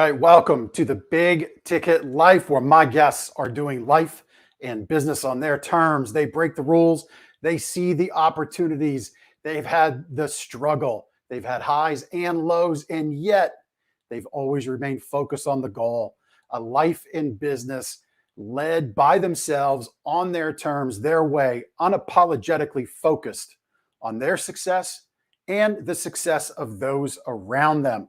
right, welcome to the Big Ticket Life, where my guests are doing life and business on their terms. They break the rules, they see the opportunities, they've had the struggle, they've had highs and lows, and yet they've always remained focused on the goal, a life in business led by themselves on their terms, their way, unapologetically focused on their success and the success of those around them.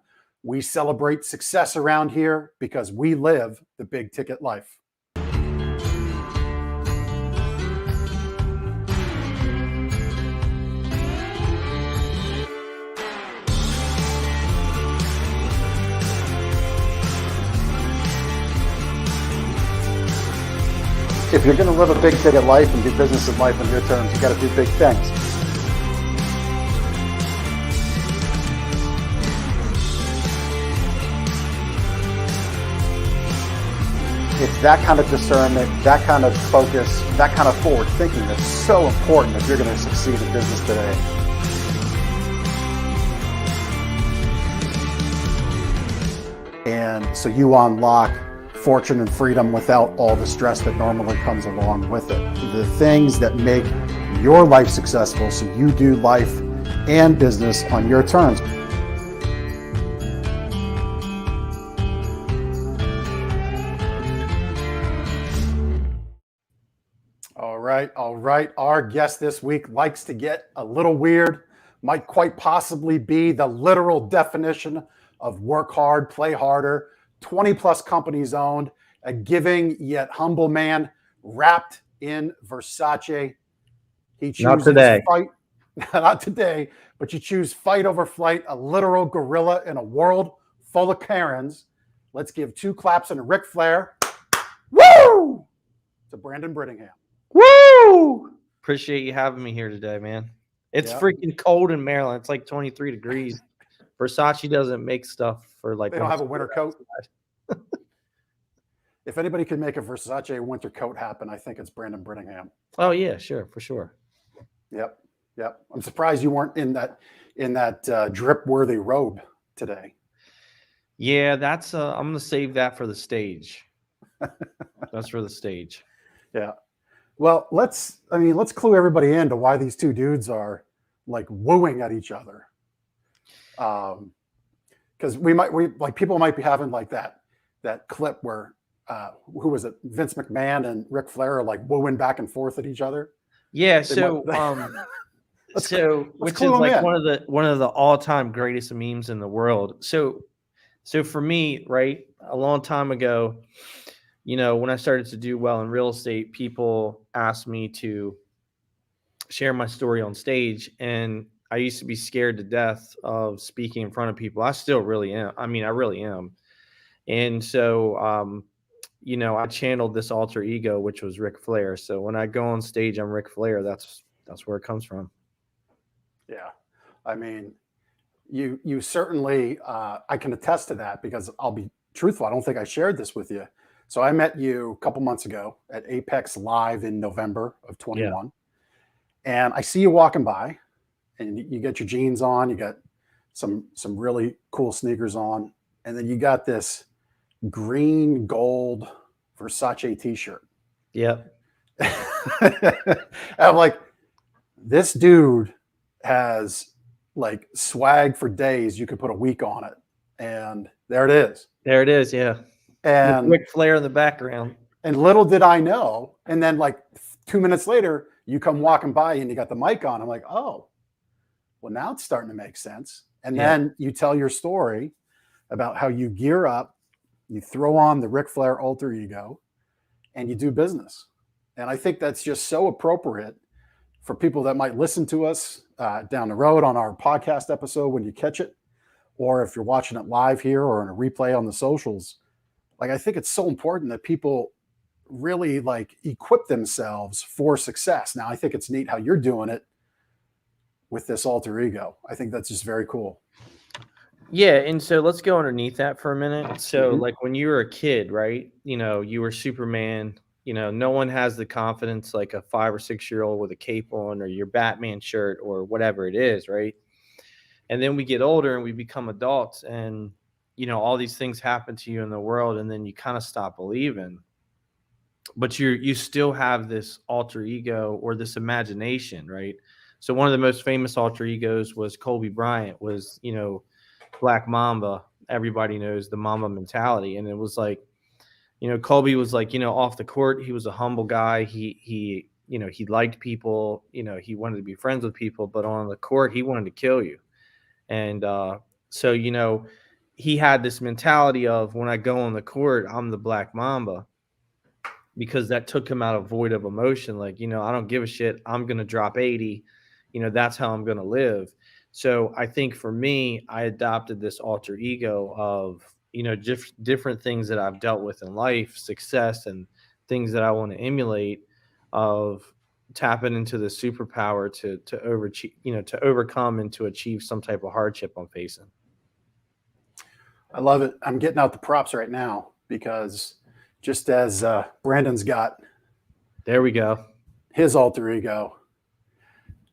We celebrate success around here because we live the big ticket life. If you're going to live a big ticket life and do business in life on your terms, you got to do big things. It's that kind of discernment, that kind of focus, that kind of forward thinking that's so important if you're going to succeed in business today. And so you unlock fortune and freedom without all the stress that normally comes along with it. The things that make your life successful so you do life and business on your terms. All right. Our guest this week likes to get a little weird, might quite possibly be the literal definition of work hard, play harder, 20 plus companies owned, a giving yet humble man wrapped in Versace. He chooses Not today. fight, not today, but you choose fight over flight, a literal gorilla in a world full of Karens. Let's give two claps and a Ric Flair. Woo! To Brandon Brittingham. Woo! Appreciate you having me here today, man. It's Yeah. freaking cold in Maryland. It's like 23 degrees. Versace doesn't make stuff for like. They don't have a winter coat. If anybody could make a Versace winter coat happen, I think it's Brandon Brittingham. Oh yeah, sure, for sure. Yep. I'm surprised you weren't in that drip-worthy robe today. Yeah, that's. I'm gonna save that for the stage. That's for the stage. Yeah. Well, let's clue everybody into why these two dudes are like wooing at each other. Because people might be having like that clip where who was it? Vince McMahon and Ric Flair are like wooing back and forth at each other. Yeah. Which is like one of the all-time greatest memes in the world. So for me, right, a long time ago, you know, when I started to do well in real estate, people asked me to share my story on stage. And I used to be scared to death of speaking in front of people. I still really am. I mean, I really am. And so, you know, I channeled this alter ego, which was Ric Flair. So when I go on stage, I'm Ric Flair. That's where it comes from. Yeah. I mean, you certainly, I can attest to that because I'll be truthful. I don't think I shared this with you. So I met you a couple months ago at Apex Live in November of 21. Yeah. And I see you walking by and you get your jeans on, you got some really cool sneakers on, and then you got this green gold Versace t-shirt. Yep. I'm like, this dude has like swag for days. You could put a week on it. And there it is. There it is. Yeah. And Ric Flair in the background. And little did I know. And then like 2 minutes later, you come walking by and you got the mic on. I'm like, oh, well, now it's starting to make sense. And then you tell your story about how you gear up, you throw on the Ric Flair alter ego, and you do business. And I think that's just so appropriate for people that might listen to us down the road on our podcast episode when you catch it, or if you're watching it live here or in a replay on the socials. Like, I think it's so important that people really like equip themselves for success. Now, I think it's neat how you're doing it with this alter ego. I think that's just very cool. Yeah. And so let's go underneath that for a minute. So like when you were a kid, right, you know, you were Superman, you know, no one has the confidence like a 5 or 6 year old with a cape on or your Batman shirt or whatever it is. Right. And then we get older and we become adults and all these things happen to you in the world, and then you kind of stop believing, but you still have this alter ego or this imagination, right? So one of the most famous alter egos was Kobe Bryant, was, Black Mamba. Everybody knows the Mamba mentality. And it was like, Kobe was like, off the court, he was a humble guy. He liked people, he wanted to be friends with people, but on the court, he wanted to kill you. And so, he had this mentality of, when I go on the court, I'm the Black Mamba, because that took him out of void of emotion. Like, I don't give a shit. I'm going to drop 80. That's how I'm going to live. So I think for me, I adopted this alter ego of, different things that I've dealt with in life, success, and things that I want to emulate, of tapping into the superpower to overcome and to achieve some type of hardship I'm facing. I love it. I'm getting out the props right now, because just as Brandon's got, there we go, his alter ego,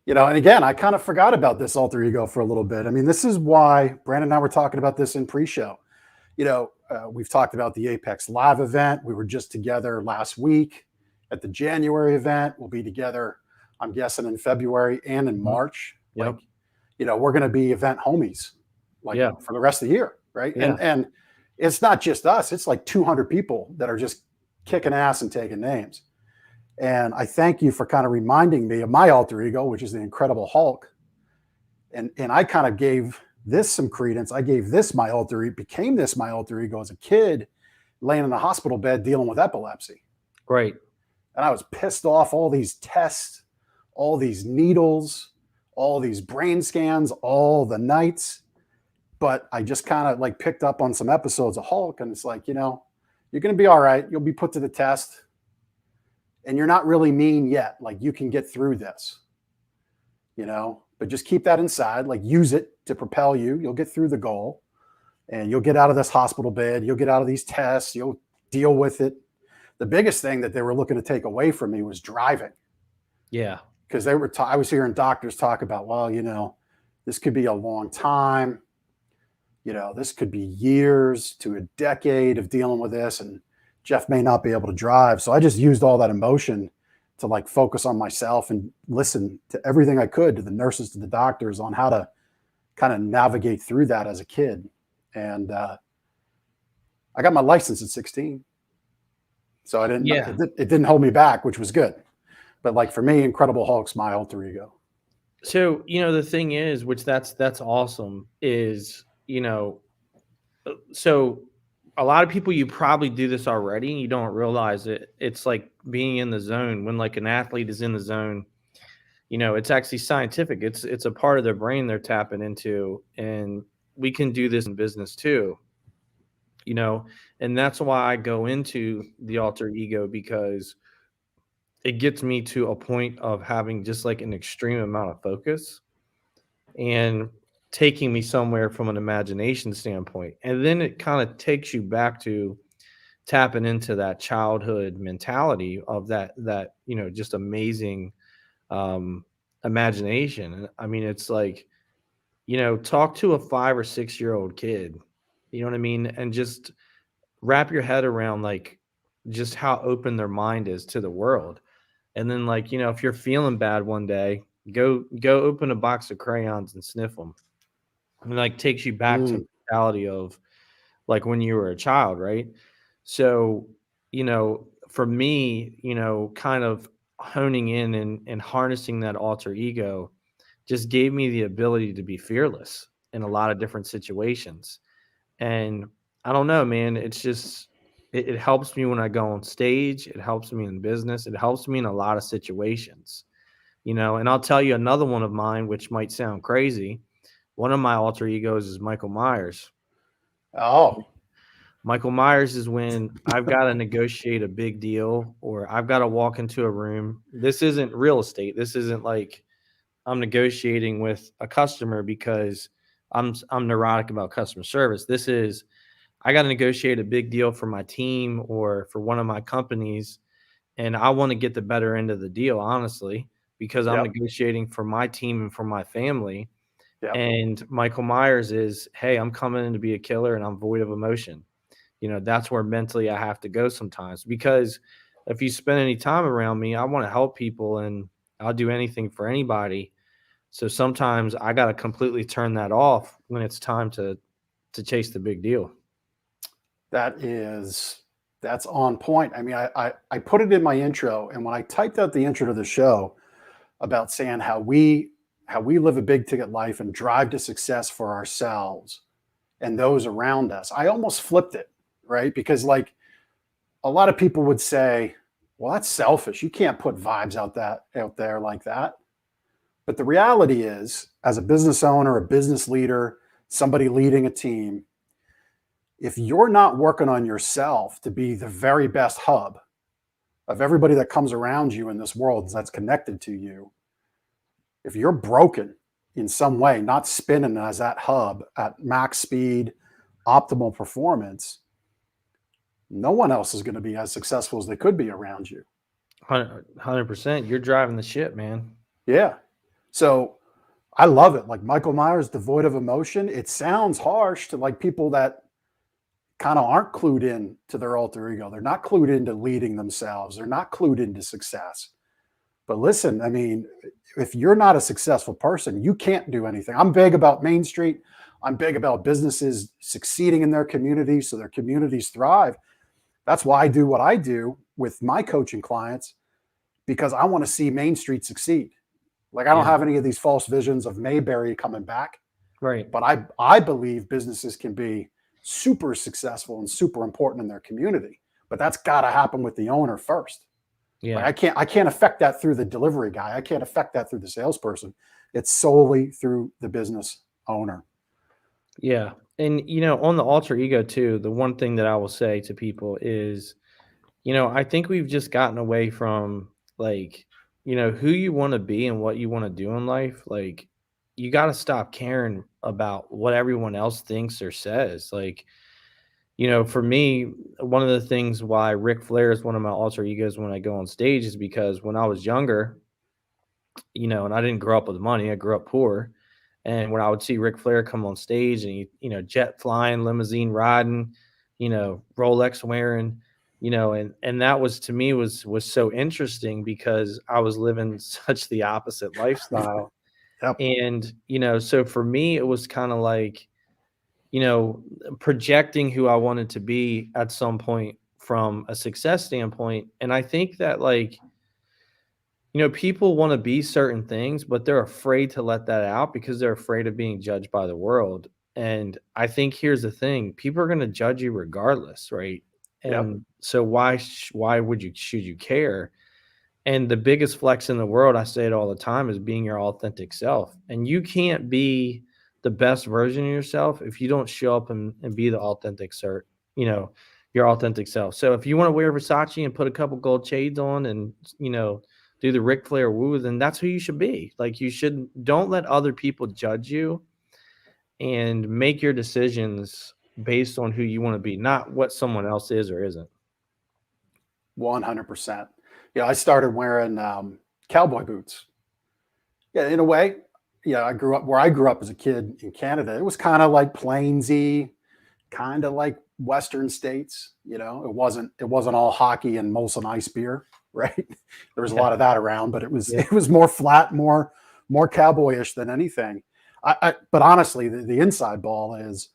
and again, I kind of forgot about this alter ego for a little bit. I mean, this is why Brandon and I were talking about this in pre-show. We've talked about the Apex Live event. We were just together last week at the January event. We'll be together, I'm guessing, in February and in March. Yep. We're going to be event homies, for the rest of the year. Right. Yeah. And it's not just us. It's like 200 people that are just kicking ass and taking names. And I thank you for kind of reminding me of my alter ego, which is the Incredible Hulk. And I kind of gave this some credence. I gave this my alter ego, became this my alter ego as a kid, laying in a hospital bed dealing with epilepsy. Right. And I was pissed off, all these tests, all these needles, all these brain scans, all the nights. But I just kind of picked up on some episodes of Hulk, and it's like, you're going to be all right. You'll be put to the test, and you're not really mean yet. You can get through this, but just keep that inside, use it to propel you. You'll get through the goal, and you'll get out of this hospital bed. You'll get out of these tests. You'll deal with it. The biggest thing that they were looking to take away from me was driving. Yeah. Because I was hearing doctors talk about, well, this could be a long time. This could be years to a decade of dealing with this, and Jeff may not be able to drive. So I just used all that emotion to focus on myself and listen to everything I could, to the nurses, to the doctors, on how to kind of navigate through that as a kid. And I got my license at 16. So it didn't hold me back, which was good. But for me, Incredible Hulk's my alter ego. So, the thing is, which that's awesome, is, so a lot of people, you probably do this already and you don't realize it. It's like being in the zone. When an athlete is in the zone, it's actually scientific. It's a part of their brain they're tapping into, and we can do this in business too, and that's why I go into the alter ego, because it gets me to a point of having just an extreme amount of focus and taking me somewhere from an imagination standpoint. And then it kind of takes you back to tapping into that childhood mentality of that, just amazing imagination. And I mean, it's talk to a 5 or 6 year old kid, you know what I mean? And just wrap your head around just how open their mind is to the world. And then if you're feeling bad one day, go open a box of crayons and sniff them. And takes you back to the mentality of when you were a child, right? So, for me, kind of honing in and harnessing that alter ego just gave me the ability to be fearless in a lot of different situations. And I don't know, man, it's just, it helps me when I go on stage. It helps me in business. It helps me in a lot of situations, and I'll tell you another one of mine, which might sound crazy. One of my alter egos is Michael Myers. Oh, Michael Myers is when I've got to negotiate a big deal, or I've got to walk into a room. This isn't real estate. This isn't I'm negotiating with a customer because I'm neurotic about customer service. This is, I got to negotiate a big deal for my team or for one of my companies, and I want to get the better end of the deal, honestly, because I'm negotiating for my team and for my family. Yep. And Michael Myers is, hey, I'm coming in to be a killer and I'm void of emotion. That's where mentally I have to go sometimes, because if you spend any time around me, I want to help people and I'll do anything for anybody. So sometimes I got to completely turn that off when it's time to chase the big deal. That's on point. I mean, I put it in my intro, and when I typed out the intro to the show about saying how we live a big ticket life and drive to success for ourselves and those around us, I almost flipped it, right? Because like a lot of people would say, well, that's selfish. You can't put vibes out there like that. But the reality is, as a business owner, a business leader, somebody leading a team, if you're not working on yourself to be the very best hub of everybody that comes around you in this world that's connected to you, if you're broken in some way, not spinning as that hub at max speed, optimal performance, no one else is going to be as successful as they could be around you. 100%. You're driving the ship, man. Yeah. So I love it. Like Michael Myers, devoid of emotion. It sounds harsh to like people that kind of aren't clued in to their alter ego. They're not clued into leading themselves. They're not clued into success. But listen, I mean, if you're not a successful person, you can't do anything. I'm big about Main Street. I'm big about businesses succeeding in their communities so their communities thrive. That's why I do what I do with my coaching clients, because I want to see Main Street succeed. Like I don't have any of these false visions of Mayberry coming back. Right. But I believe businesses can be super successful and super important in their community. But that's got to happen with the owner first. Yeah. Like I can't affect that through the delivery guy. I can't affect that through the salesperson. It's solely through the business owner. Yeah. And, on the alter ego too, the one thing that I will say to people is, I think we've just gotten away from like, who you want to be and what you want to do in life. Like, you got to stop caring about what everyone else thinks or says. Like, for me, one of the things why Ric Flair is one of my alter egos when I go on stage is because when I was younger, and I didn't grow up with money, I grew up poor. And when I would see Ric Flair come on stage and jet flying, limousine riding, Rolex wearing, and that was, to me, was so interesting because I was living such the opposite lifestyle. Yep. And, so for me, it was kind of like, projecting who I wanted to be at some point from a success standpoint. And I think that like, people want to be certain things, but they're afraid to let that out because they're afraid of being judged by the world. And I think here's the thing: people are going to judge you regardless, right? And so why should you care? And the biggest flex in the world, I say it all the time, is being your authentic self. And you can't be the best version of yourself if you don't show up and be the authentic your authentic self. So if you want to wear Versace and put a couple gold shades on and do the Ric Flair woo, then that's who you should be. Like don't let other people judge you, and make your decisions based on who you want to be, not what someone else is or isn't. 100%. Yeah, I started wearing cowboy boots. Yeah, in a way, I grew up as a kid in Canada. It was kind of like plainsy, kind of like Western states. It wasn't all hockey and Molson Ice beer, right? There was a lot of that around, but it was more flat, more cowboyish than anything. But honestly, the inside ball is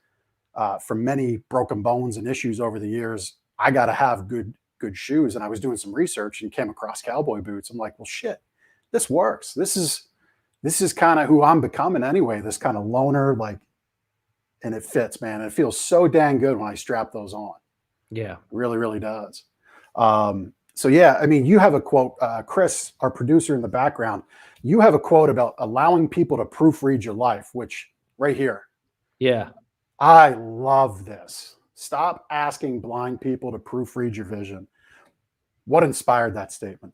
from many broken bones and issues over the years. I got to have good shoes, and I was doing some research and came across cowboy boots. I'm like, well, shit, this works. This is kind of who I'm becoming anyway. This kind of loner, like, and it fits, man. And it feels so dang good when I strap those on. Yeah, it really, really does. So yeah, I mean, you have a quote, Chris, our producer in the background. You have a quote about allowing people to proofread your life, which right here. Yeah, I love this. Stop asking blind people to proofread your vision. What inspired that statement?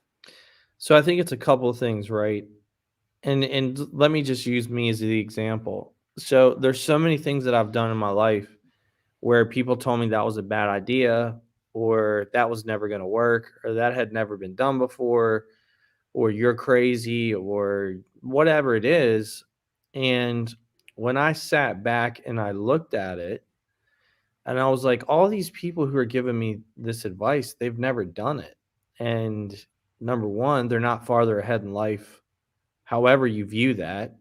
So I think it's a couple of things, right? And let me just use me as the example. So there's so many things that I've done in my life where people told me that was a bad idea, or that was never going to work, or that had never been done before, or you're crazy, or whatever it is. And when I sat back and I looked at it, and I was like, all these people who are giving me this advice, they've never done it. And number one, they're not farther ahead in life, however you view that,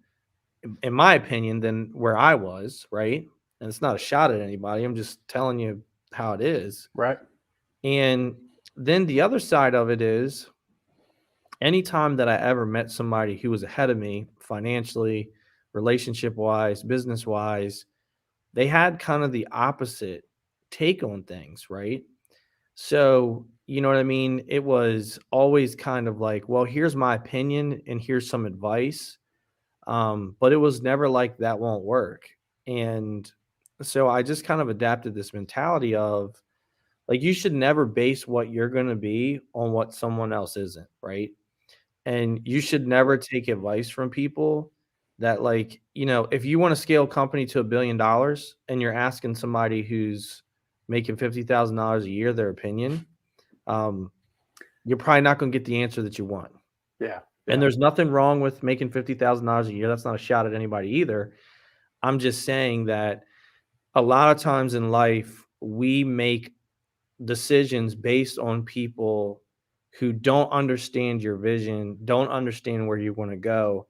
in my opinion, than where I was, right? And it's not a shot at anybody. I'm just telling you how it is. Right. And then the other side of it is anytime that I ever met somebody who was ahead of me financially, relationship wise, business wise, they had kind of the opposite take on things, right? So, you know what I mean? It was always kind of like, well, here's my opinion and here's some advice. But it was never like that won't work. And so I just kind of adapted this mentality of like, you should never base what you're going to be on what someone else isn't, right? And you should never take advice from people that, like, if you want to scale a company to $1 billion and you're asking somebody who's making $50,000 a year their opinion, um, you're probably not going to get the answer that you want. Yeah. And there's nothing wrong with making $50,000 a year. That's not a shot at anybody either. I'm just saying that a lot of times in life, we make decisions based on people who don't understand your vision, don't understand where you want to go.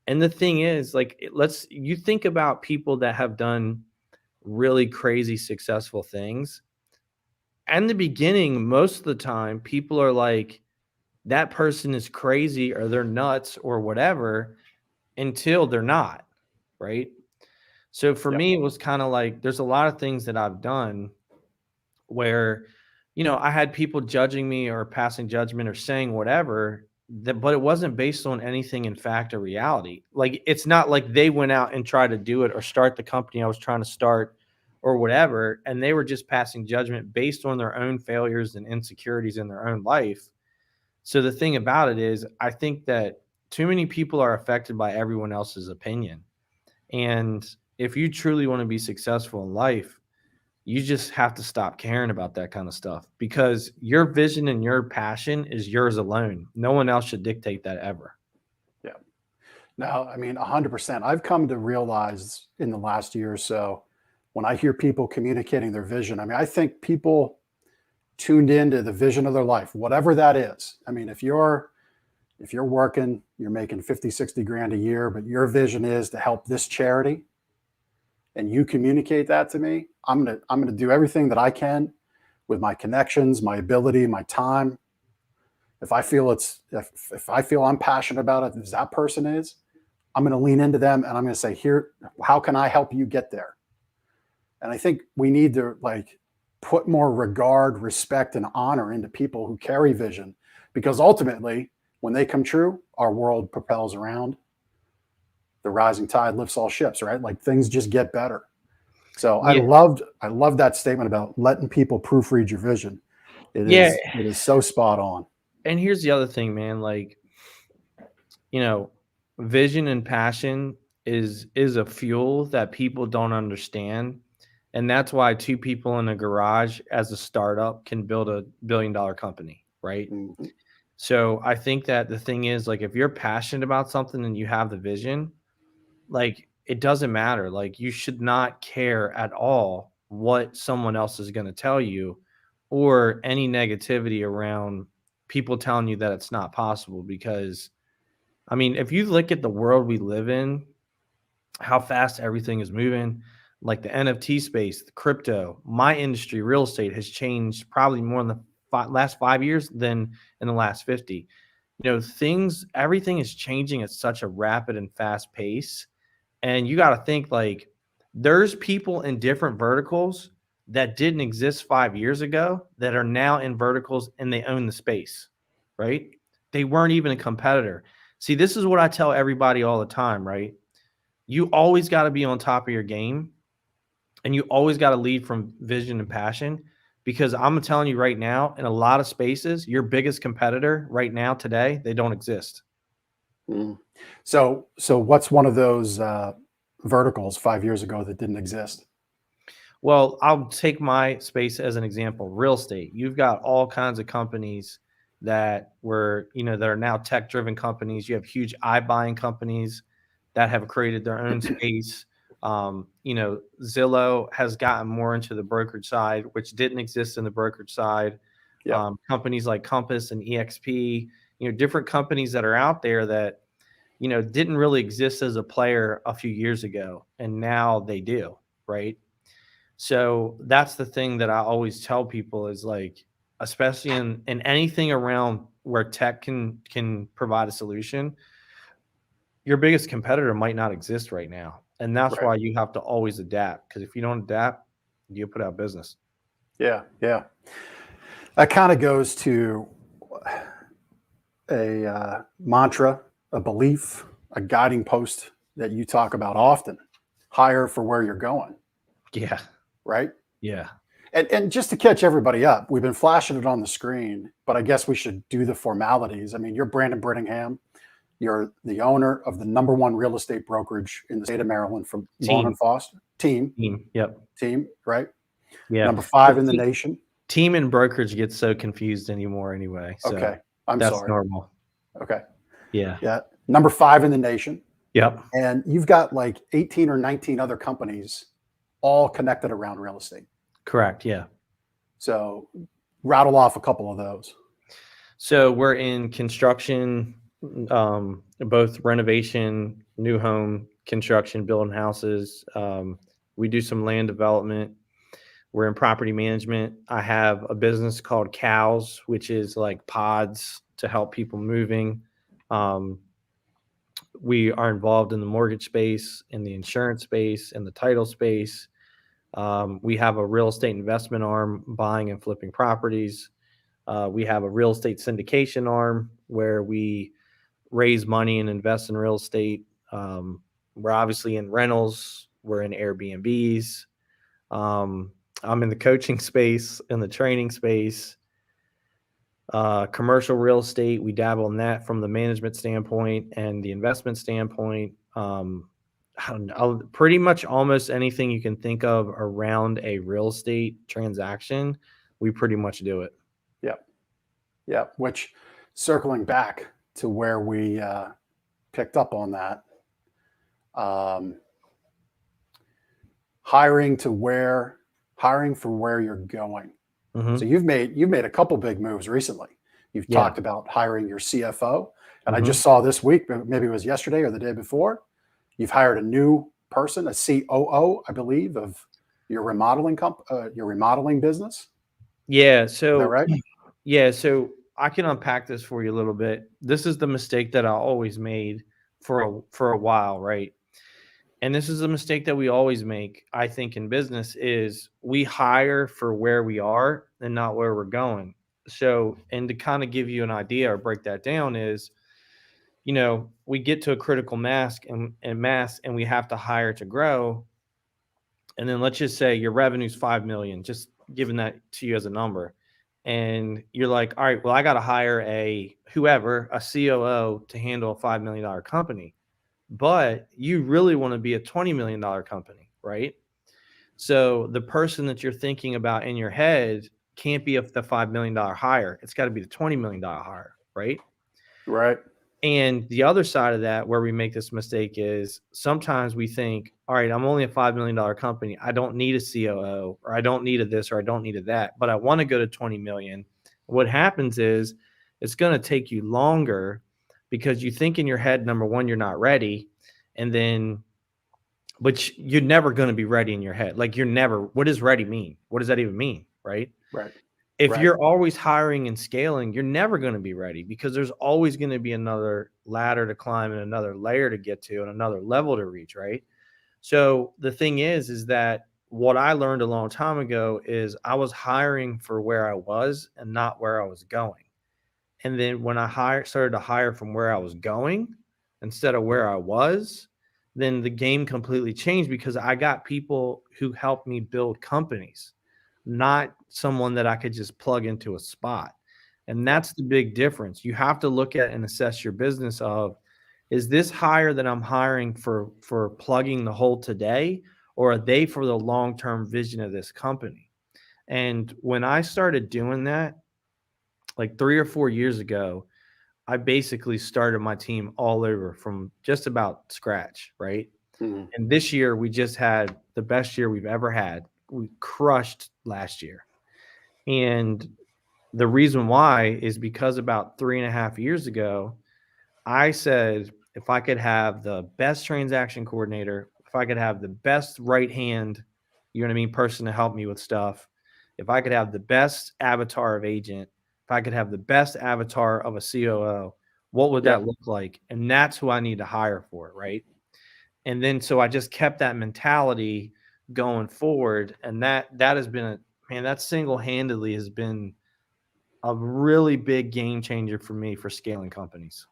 And the thing is, like, you think about people that have done really crazy successful things. In the beginning, most of the time, people are like, that person is crazy or they're nuts or whatever until they're not, right? So for me, it was kind of like there's a lot of things that I've done where, I had people judging me or passing judgment or saying whatever, but it wasn't based on anything in fact or reality. Like, it's not like they went out and tried to do it or start the company I was trying to start or whatever, and they were just passing judgment based on their own failures and insecurities in their own life. So the thing about it is, I think that too many people are affected by everyone else's opinion. And if you truly want to be successful in life, you just have to stop caring about that kind of stuff, because your vision and your passion is yours alone. No one else should dictate that ever. Yeah. No, I mean, 100%. I've come to realize in the last year or so, when I hear people communicating their vision, I mean, I think people tuned into the vision of their life, whatever that is. I mean, if you're working, you're making 50, 60 grand a year, but your vision is to help this charity, and you communicate that to me, I'm going to do everything that I can with my connections, my ability, my time. If I feel if I feel I'm passionate about it, as that person is, I'm going to lean into them and I'm going to say, here, how can I help you get there? And I think we need to put more regard, respect, and honor into people who carry vision, because ultimately, when they come true, our world propels around. The rising tide lifts all ships, right? Like, things just get better. So Yeah. I loved that statement about letting people proofread your vision. It is so spot on. And here's the other thing, man. Like, vision and passion is a fuel that people don't understand. And that's why two people in a garage as a startup can build a $1 billion company, right? Mm-hmm. So I think that the thing is, like, if you're passionate about something and you have the vision, like, it doesn't matter. Like, you should not care at all what someone else is going to tell you, or any negativity around people telling you that it's not possible. Because, I mean, if you look at the world we live in, how fast everything is moving, like the NFT space, the crypto, my industry, real estate, has changed probably more in the last 5 years than in the last 50. Everything is changing at such a rapid and fast pace. And you got to think, like, there's people in different verticals that didn't exist 5 years ago that are now in verticals and they own the space, right? They weren't even a competitor. See, this is what I tell everybody all the time, right? You always got to be on top of your game, and you always got to lead from vision and passion, because I'm telling you right now, in a lot of spaces, your biggest competitor right now today, they don't exist. Mm. So what's one of those verticals 5 years ago that didn't exist? Well, I'll take my space as an example. Real estate. You've got all kinds of companies that that are now tech-driven companies. You have huge iBuying companies that have created their own space. Zillow has gotten more into the brokerage side, which didn't exist in the brokerage side. Yep. Companies like Compass and EXP, different companies that are out there that, didn't really exist as a player a few years ago, and now they do, right? So that's the thing that I always tell people is like, especially in anything around where tech can provide a solution, your biggest competitor might not exist right now. And that's Right. why you have to always adapt. Because if you don't adapt, you put out business. Yeah. Yeah. That kind of goes to a mantra, a belief, a guiding post that you talk about often. Hire for where you're going. Yeah. Right. Yeah. And just to catch everybody up, we've been flashing it on the screen, but I guess we should do the formalities. I mean, you're Brandon Brittingham. You're the owner of the #1 real estate brokerage in the state of Maryland from Long and Foster. Team. Yep. Team, right? Yeah. #5 in the nation. Team and brokerage get so confused anymore anyway. So Okay. I'm that's sorry. normal. Okay. Yeah. Yeah. #5 in the nation. Yep. And you've got like 18 or 19 other companies all connected around real estate. Correct. Yeah. So rattle off a couple of those. So we're in construction, both renovation, new home construction, building houses. We do some land development. We're in property management. I have a business called Cows, which is like pods to help people moving. We are involved in the mortgage space, in the insurance space, in the title space. We have a real estate investment arm, buying and flipping properties. We have a real estate syndication arm where we raise money and invest in real estate. We're obviously in rentals. We're in Airbnbs. I'm in the coaching space, in the training space, commercial real estate. We dabble in that from the management standpoint and the investment standpoint. I don't know, pretty much almost anything you can think of around a real estate transaction, we pretty much do it. Yep. Yep. Which, circling back to where we picked up on that, hiring for where you're going. Mm-hmm. So you've made a couple big moves recently. You've talked about hiring your CFO, and I just saw this week, maybe it was yesterday or the day before, you've hired a new person, a COO, I believe, of your remodeling business. Yeah. Is that right? Yeah. So I can unpack this for you a little bit. This is the mistake that I always made for a while, right? And this is a mistake that we always make, I think, in business is we hire for where we are and not where we're going. So, and to kind of give you an idea or break that down is, we get to a critical mass and we have to hire to grow. And then let's just say your revenue's 5 million, just giving that to you as a number. And you're like, all right, well, I got to hire a COO to handle a $5 million company. But you really want to be a $20 million company, right? So the person that you're thinking about in your head can't be the $5 million hire. It's got to be the $20 million hire, right? Right. And the other side of that, where we make this mistake, is sometimes we think, all right, I'm only a $5 million company. I don't need a COO, or I don't need a this, or I don't need a that, but I want to go to 20 million. What happens is it's going to take you longer because you think in your head, number one, you're not ready. And then, but you're never going to be ready in your head. Like what does ready mean? What does that even mean? Right. Right. If you're always hiring and scaling, you're never going to be ready because there's always going to be another ladder to climb and another layer to get to and another level to reach. Right. So the thing is that what I learned a long time ago is I was hiring for where I was and not where I was going. And then when I started to hire from where I was going instead of where I was, then the game completely changed because I got people who helped me build companies, not someone that I could just plug into a spot. And that's the big difference. You have to look at and assess your business of, is this hire that I'm hiring for plugging the hole today, or are they for the long-term vision of this company? And when I started doing that, like 3 or 4 years ago, I basically started my team all over from just about scratch, right? Mhm. And this year we just had the best year we've ever had. We crushed last year. And the reason why is because about 3.5 years ago, I said, if I could have the best transaction coordinator, if I could have the best right hand, you know what I mean, person to help me with stuff, if I could have the best avatar of agent, if I could have the best avatar of a COO, what would Yep. that look like? And that's who I need to hire for, right? And then so I just kept that mentality going forward, and that has been that single-handedly has been a really big game changer for me for scaling companies.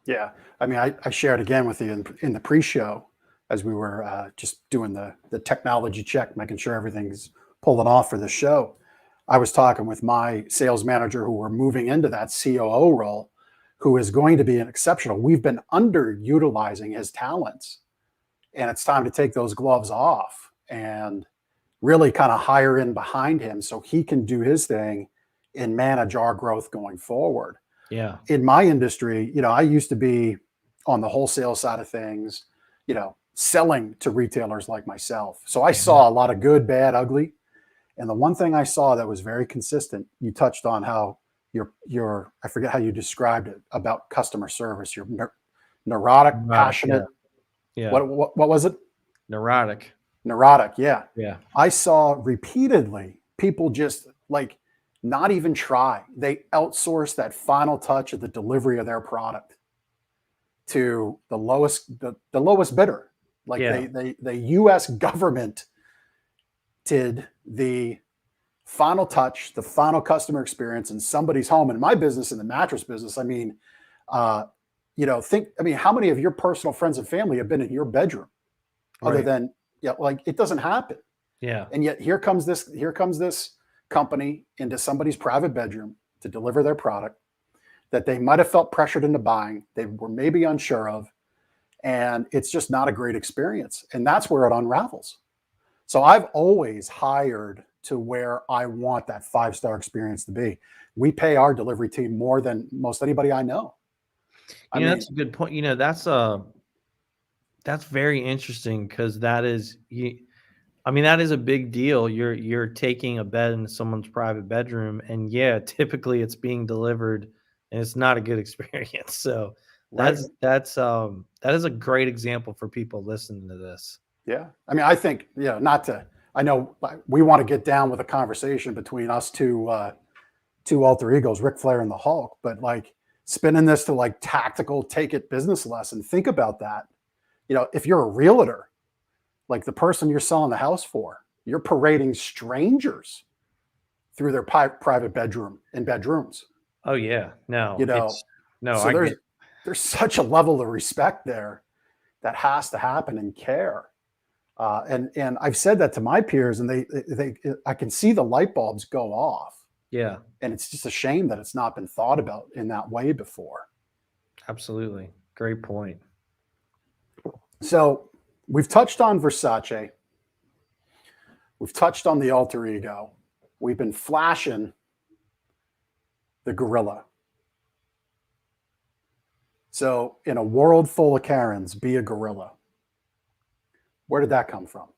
Yeah. I mean, I shared again with you in the pre-show as we were just doing the technology check, making sure everything's pulling off for the show. I was talking with my sales manager who we're moving into that COO role, who is going to be an exceptional. We've been underutilizing his talents, and it's time to take those gloves off and really kind of hire in behind him so he can do his thing and manage our growth going forward. Yeah. In my industry, I used to be on the wholesale side of things, selling to retailers like myself. So I Mhm. saw a lot of good, bad, ugly. And the one thing I saw that was very consistent, you touched on how your I forget how you described it about customer service. You're neurotic, Neurotic, yeah. passionate. Yeah. What was it? Neurotic. Neurotic, yeah. Yeah. I saw repeatedly people just like not even try. They outsource that final touch of the delivery of their product to the lowest bidder. Like Yeah. the US government did the final touch, the final customer experience in somebody's home. In my business, in the mattress business, I mean, uh, how many of your personal friends and family have been in your bedroom other Right. than, like it doesn't happen. Yeah. And yet here comes this company into somebody's private bedroom to deliver their product that they might have felt pressured into buying, they were maybe unsure of, and it's just not a great experience. And that's where it unravels. So I've always hired to where I want that five-star experience to be. We pay our delivery team more than most anybody I know. I mean, That's a good point. That's very interesting because that is that is a big deal. You're taking a bed into someone's private bedroom, and yeah, typically it's being delivered and it's not a good experience. So right? that is a great example for people listening to this. Yeah. I mean, I think, not to, I know we want to get down with a conversation between us two alter egos, Ric Flair and the Hulk, but like spinning this to like tactical take it business lesson. Think about that. If you're a realtor, like the person you're selling the house for, you're parading strangers through their private bedroom and bedrooms. Oh yeah. You know, No, so I there's get there's such a level of respect there that has to happen and care. And I've said that to my peers, and they I can see the light bulbs go off, yeah, and it's just a shame that it's not been thought about in that way before. absolutely. Great point. So we've touched on Versace, we've touched on the alter ego, we've been flashing the gorilla. So in a world full of Karens, be a gorilla. Where did that come from?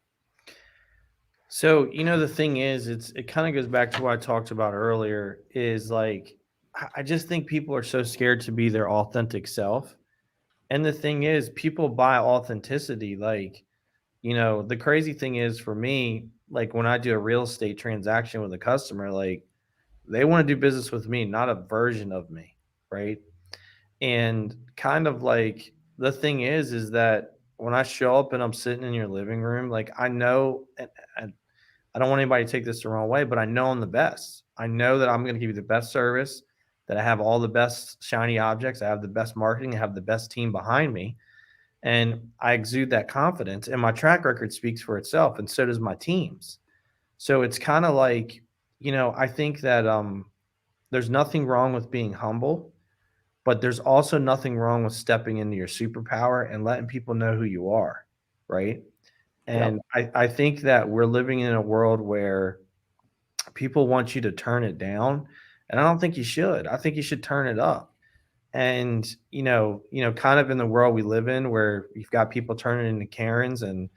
So, the thing is, it kind of goes back to what I talked about earlier, is like I just think people are so scared to be their authentic self. And the thing is, people buy authenticity. Like, the crazy thing is for me, like when I do a real estate transaction with a customer, like they want to do business with me, not a version of me, right? And kind of like the thing is that when I show up and I'm sitting in your living room, like I know, and I don't want anybody to take this the wrong way, but I know I'm the best. I know that I'm going to give you the best service, that I have all the best shiny objects, I have the best marketing, I have the best team behind me, and I exude that confidence. And my track record speaks for itself, and so does my teams. So it's kind of like, I think that there's nothing wrong with being humble, but there's also nothing wrong with stepping into your superpower and letting people know who you are, right? Yep. And I think that we're living in a world where people want you to turn it down. And I don't think you should. I think you should turn it up. And, kind of in the world we live in where you've got people turning into Karens and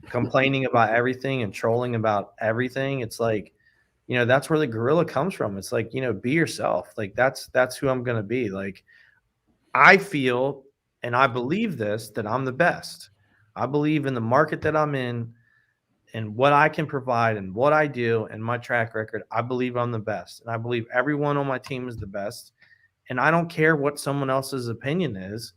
complaining about everything and trolling about everything. It's like, that's where the gorilla comes from. It's like, be yourself. Like that's who I'm going to be. Like I feel, and I believe this, that I'm the best. I believe in the market that I'm in and what I can provide and what I do and my track record. I believe I'm the best. And I believe everyone on my team is the best. And I don't care what someone else's opinion is.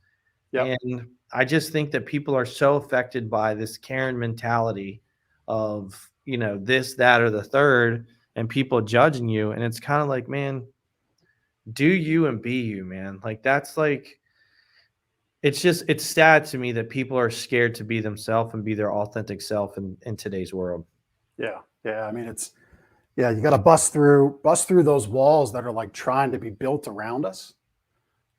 Yep. And I just think that people are so affected by this Karen mentality of, this, that, or the third, and people judging you. And it's kind of like, man, do you and be you, man. Like, that's like, it's sad to me that people are scared to be themselves and be their authentic self in today's world. Yeah. Yeah. I mean, you got to bust through those walls that are like trying to be built around us,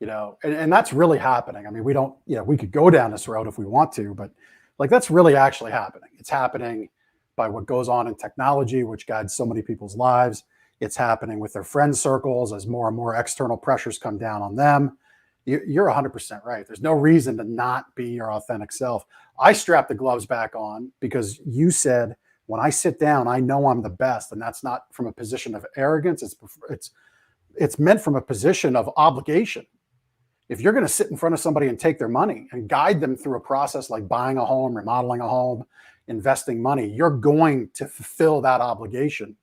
and that's really happening. I mean, we could go down this road if we want to, but like, that's really actually happening. It's happening by what goes on in technology, which guides so many people's lives. It's happening with their friend circles as more and more external pressures come down on them. You're 100% right. There's no reason to not be your authentic self. I strapped the gloves back on because you said, when I sit down, I know I'm the best. And that's not from a position of arrogance. It's meant from a position of obligation. If you're going to sit in front of somebody and take their money and guide them through a process like buying a home, remodeling a home, investing money, you're going to fulfill that obligation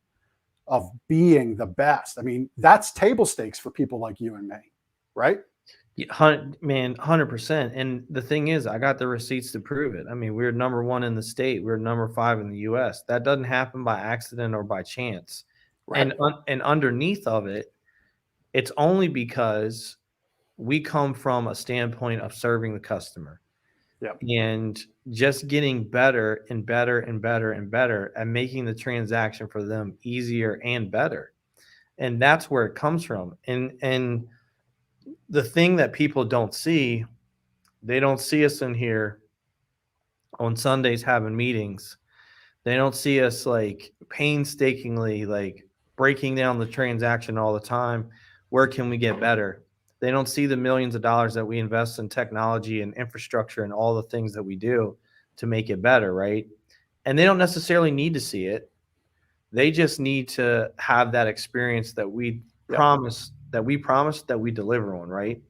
of being the best. I mean, that's table stakes for people like you and me, right? Man, 100%. And the thing is, I got the receipts to prove it. I mean, we're number 1 in the state. We're number 5 in the US. That doesn't happen by accident or by chance. Right. And underneath of it, it's only because we come from a standpoint of serving the customer. Yep. And just getting better and better and better and better at making the transaction for them easier and better. And that's where it comes from. And the thing that people don't see, they don't see us in here on Sundays having meetings. They don't see us like painstakingly like breaking down the transaction all the time. Where can we get better? They don't see the millions of dollars that we invest in technology and infrastructure and all the things that we do to make it better, right? And they don't necessarily need to see it. They just need to have that experience that we promise that we deliver on, right?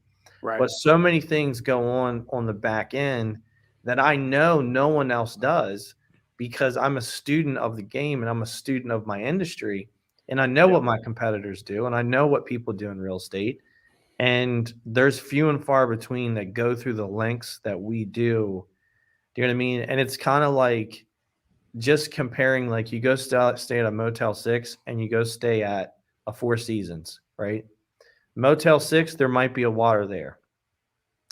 Right. But so many things go on the back end that I know no one else does because I'm a student of the game and I'm a student of my industry. And I know what my competitors do and I know what people do in real estate. And there's few and far between that go through the lengths that we do. Do you know what I mean? And it's kind of like just comparing, like you go stay at a Motel 6 and you go stay at a Four Seasons, right? Motel 6, there might be a water there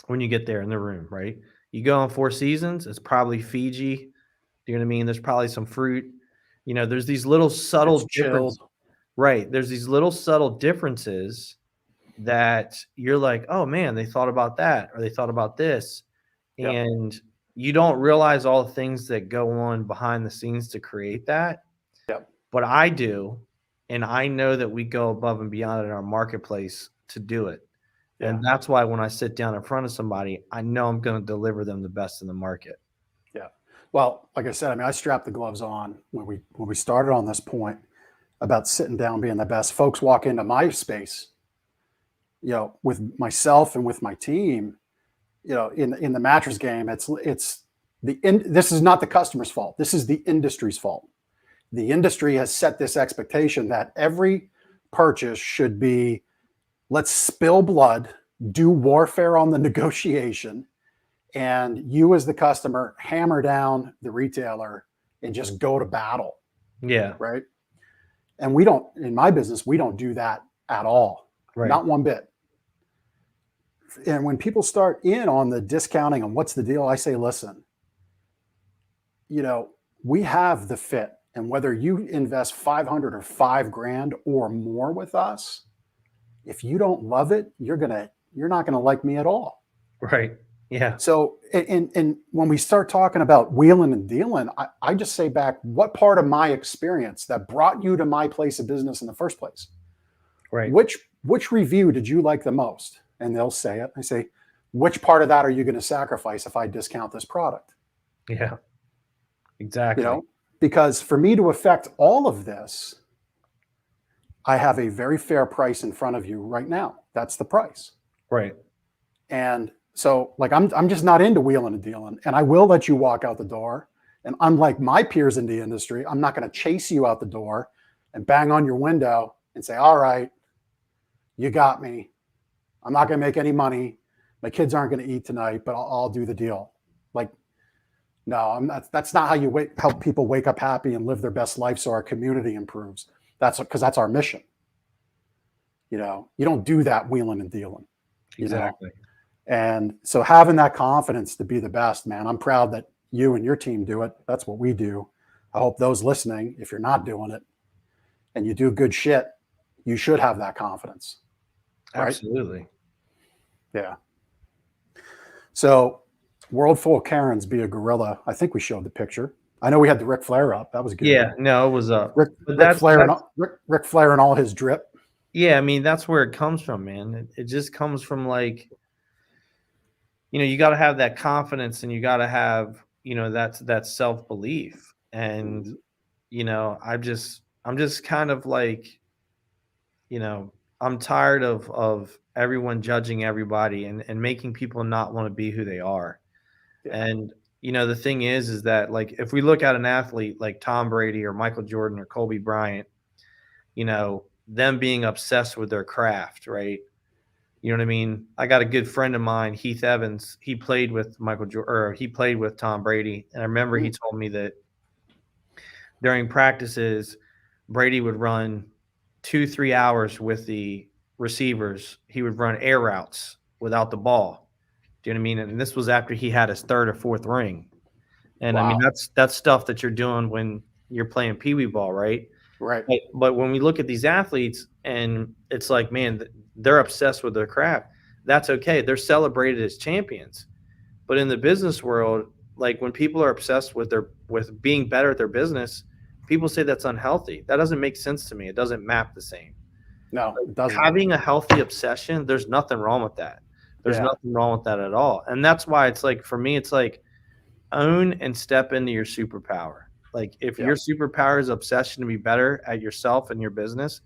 when you get there in the room, right? You go on Four Seasons, it's probably Fiji. Do you know what I mean? There's probably some fruit. There's these little subtle differences. Right. There's these little subtle differences that you're like, oh man, they thought about that or they thought about this. Yep. And you don't realize all the things that go on behind the scenes to create that. Yep. But I do. And I know that we go above and beyond in our marketplace to do it. Yeah. And that's why when I sit down in front of somebody, I know I'm going to deliver them the best in the market. Yeah. Well, like I said, I mean, I strapped the gloves on when we started on this point about sitting down, being the best. Folks walk into my space, with myself and with my team, in the mattress game, this is not the customer's fault. This is the industry's fault. The industry has set this expectation that every purchase should be, let's spill blood, do warfare on the negotiation, and you as the customer hammer down the retailer and just go to battle. Yeah. Right. And in my business, we don't do that at all. Right. Not one bit. And when people start in on the discounting and what's the deal, I say, listen, we have the fit. And whether you invest 500 or $5,000 or more with us, if you don't love it, you're not going to like me at all. Right. Yeah. So, and when we start talking about wheeling and dealing, I just say back, what part of my experience that brought you to my place of business in the first place? Right. Which review did you like the most? and they'll say it. I say, which part of that are you going to sacrifice if I discount this product? Yeah, You exactly. know, because for me to affect all of this, I have a very fair price in front of you right now. That's the price. Right. And so like I'm just not into wheeling and dealing, and I will let you walk out the door. And unlike my peers in the industry, I'm not going to chase you out the door and bang on your window and say, all right, you got me. I'm not going to make any money. My kids aren't going to eat tonight, but I'll do the deal. Like, no, I'm not. That's not how you help people wake up happy and live their best life so our community improves. That's because that's our mission. You know, you don't do that wheeling and dealing. Exactly. And so having that confidence to be the best, man, I'm proud that you and your team do it. That's what we do. I hope those listening, if you're not doing it and you do good shit, you should have that confidence. Right? Absolutely. Yeah. So world full of Karens, be a gorilla. I think we showed the picture. I know we had the Ric Flair up. That was good. Yeah, no, it was up. Ric Flair and all his drip. Yeah, I mean, that's where it comes from, man. It just comes from like, you got to have that confidence, and you got to have, that self-belief. And, I'm just kind of like, I'm tired of everyone judging everybody and making people not want to be who they are. Yeah. And, the thing is that like, if we look at an athlete like Tom Brady or Michael Jordan or Kobe Bryant, them being obsessed with their craft, right? You know what I mean? I got a good friend of mine, Heath Evans. He played with he played with Tom Brady. And I remember he told me that during practices, Brady would run 2-3 hours with the receivers. He would run air routes without the ball. Do you know what I mean? And this was after he had his 3rd or 4th ring. And I mean, that's stuff that you're doing when you're playing Pee Wee ball, right? Right. But when we look at these athletes, and it's like, man, they're obsessed with their craft. That's okay. They're celebrated as champions. But in the business world, like when people are obsessed with being better at their business, people say that's unhealthy. That doesn't make sense to me. It doesn't map the same. No, it doesn't. Having a healthy obsession, there's nothing wrong with that. There's nothing wrong with that at all. And that's why it's like, for me, it's like own and step into your superpower. Like if your superpower is obsession to be better at yourself and your business,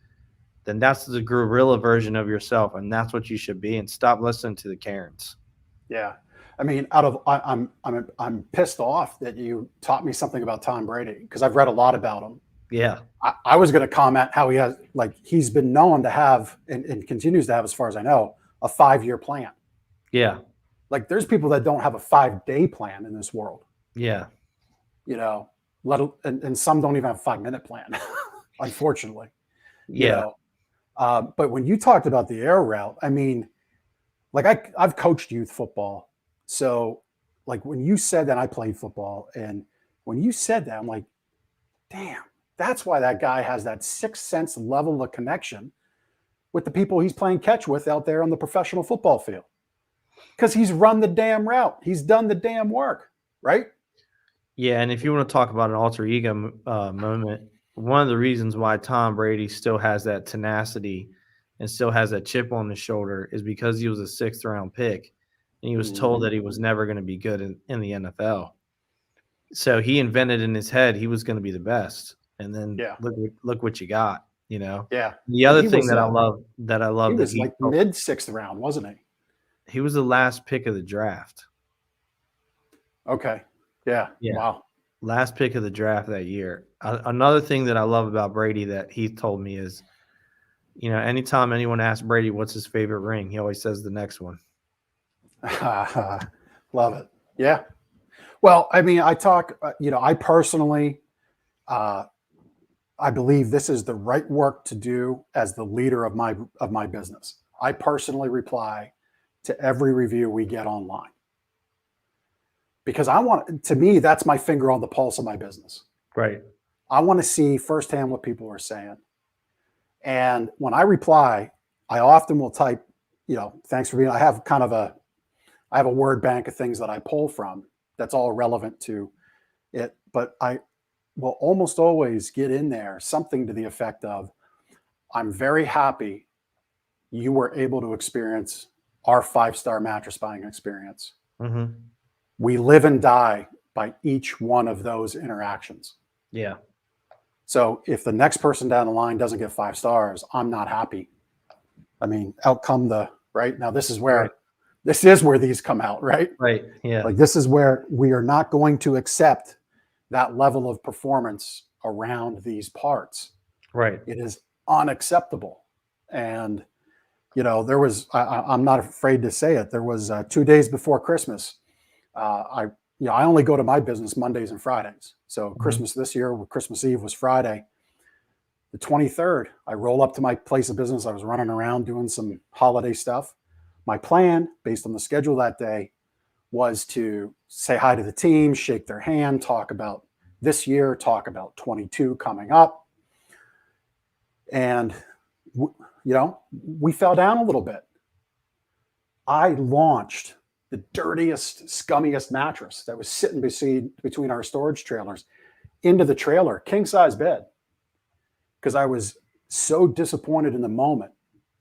then that's the gorilla version of yourself, and that's what you should be. And stop listening to the Karens. Yeah, I mean, I'm pissed off that you taught me something about Tom Brady, because I've read a lot about him. Yeah, I was going to comment how he's been known to have and continues to have, as far as I know, a 5-year plan. Yeah, like there's people that don't have a 5-day plan in this world. Yeah, and some don't even have a 5-minute plan, unfortunately. Yeah. But when you talked about the air route, I mean, like I've coached youth football. So like when you said that, I played football. And when you said that, I'm like, damn, that's why that guy has that sixth sense level of connection with the people he's playing catch with out there on the professional football field. Because he's run the damn route. He's done the damn work, right? Yeah, and if you want to talk about an alter ego moment, one of the reasons why Tom Brady still has that tenacity and still has that chip on his shoulder is because he was a 6th-round pick, and he was told that he was never going to be good in the NFL. So he invented in his head he was going to be the best, and then look what you got. Yeah. The other thing that I love he was like mid 6th round, wasn't he? He was the last pick of the draft. Okay. Yeah. Wow. Last pick of the draft that year. Another thing that I love about Brady that he told me is, anytime anyone asks Brady what's his favorite ring, he always says the next one. Love it. Yeah. Well, I mean, I talk, I personally, I believe this is the right work to do as the leader of my business. I personally reply to every review we get online, because to me, that's my finger on the pulse of my business. Right. I want to see firsthand what people are saying. And when I reply, I often will type, thanks for being, I have a word bank of things that I pull from that's all relevant to it. But I will almost always get in there something to the effect of, I'm very happy you were able to experience our 5-star mattress buying experience. Mm-hmm. We live and die by each one of those interactions. Yeah. So if the next person down the line doesn't get 5 stars, I'm not happy. I mean, out come the, right? Now this is where these come out, right? Right. Yeah. Like this is where we are not going to accept that level of performance around these parts. Right. It is unacceptable. And, there was, I'm not afraid to say it. There was 2 days before Christmas. I only go to my business Mondays and Fridays. So Christmas this year, Christmas Eve was Friday. The 23rd, I roll up to my place of business. I was running around doing some holiday stuff. My plan, based on the schedule that day, was to say hi to the team, shake their hand, talk about this year, talk about 22 coming up. And, we fell down a little bit. I launched the dirtiest, scummiest mattress that was sitting between our storage trailers into the trailer, king size bed, because I was so disappointed in the moment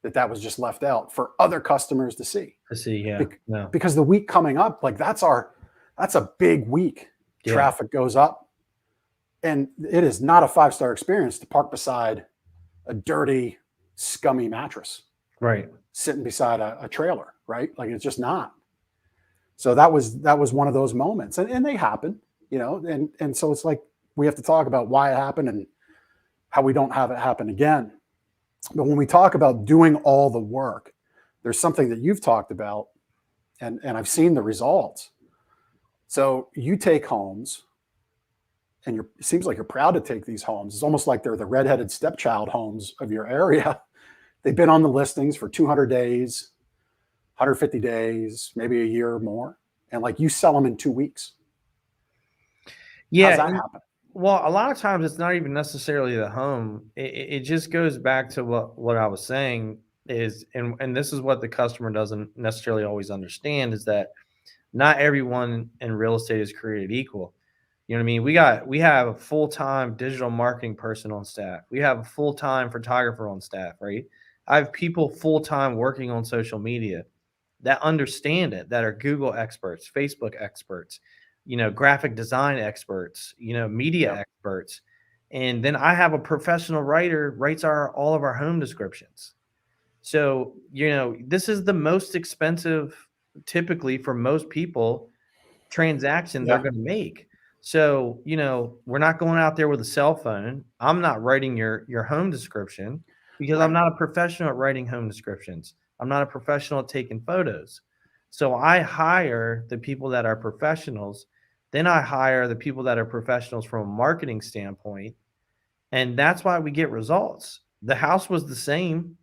that was just left out for other customers to see. Yeah. Because the week coming up, like that's a big week. Yeah. Traffic goes up, and it is not a 5-star experience to park beside a dirty, scummy mattress, right, sitting beside a trailer, right? Like it's just not. So that was one of those moments, and they happen, and so it's like we have to talk about why it happened and how we don't have it happen again. But when we talk about doing all the work, there's something that you've talked about, and I've seen the results. So you take homes, and it seems like you're proud to take these homes. It's almost like they're the redheaded stepchild homes of your area. They've been on the listings for 200 days, 150 days, maybe a year or more. And like you sell them in 2 weeks. Yeah. How's that happen? Well, a lot of times it's not even necessarily the home. It just goes back to what I was saying is, and this is what the customer doesn't necessarily always understand, is that not everyone in real estate is created equal. You know what I mean? We have a full-time digital marketing person on staff. We have a full-time photographer on staff, right? I have people full-time working on social media that understand it, that are Google experts, Facebook experts, graphic design experts, media experts. And then I have a professional writer writes all of our home descriptions. So, this is the most expensive, typically for most people, transaction they're going to make. So, we're not going out there with a cell phone. I'm not writing your home description because I'm not a professional at writing home descriptions. I'm not a professional at taking photos. So I hire the people that are professionals. Then I hire the people that are professionals from a marketing standpoint. And that's why we get results. The house was the same.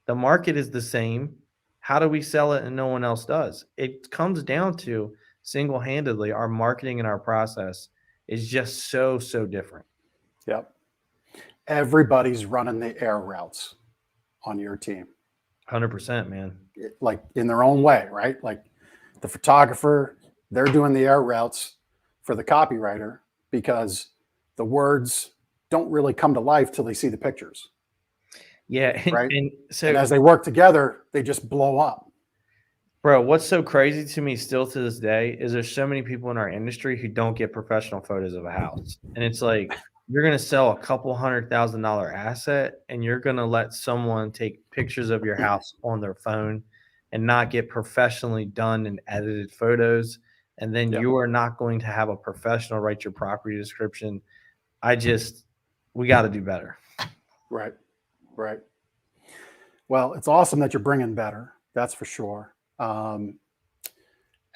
The market is the same. How do we sell it and no one else does? It comes down to single-handedly our marketing and our process is just so different. Yep. Everybody's running the air routes on your team. 100%, man. Like in their own way, right? Like the photographer, they're doing the air routes for the copywriter because the words don't really come to life till they see the pictures. Yeah. Right. And as they work together, they just blow up. Bro, what's so crazy to me still to this day is there's so many people in our industry who don't get professional photos of a house. And it's like, you're going to sell a couple $100,000 asset and you're going to let someone take pictures of your house on their phone and not get professionally done and edited photos. And then you are not going to have a professional write your property description. We got to do better. Right. Well, it's awesome that you're bringing better. That's for sure.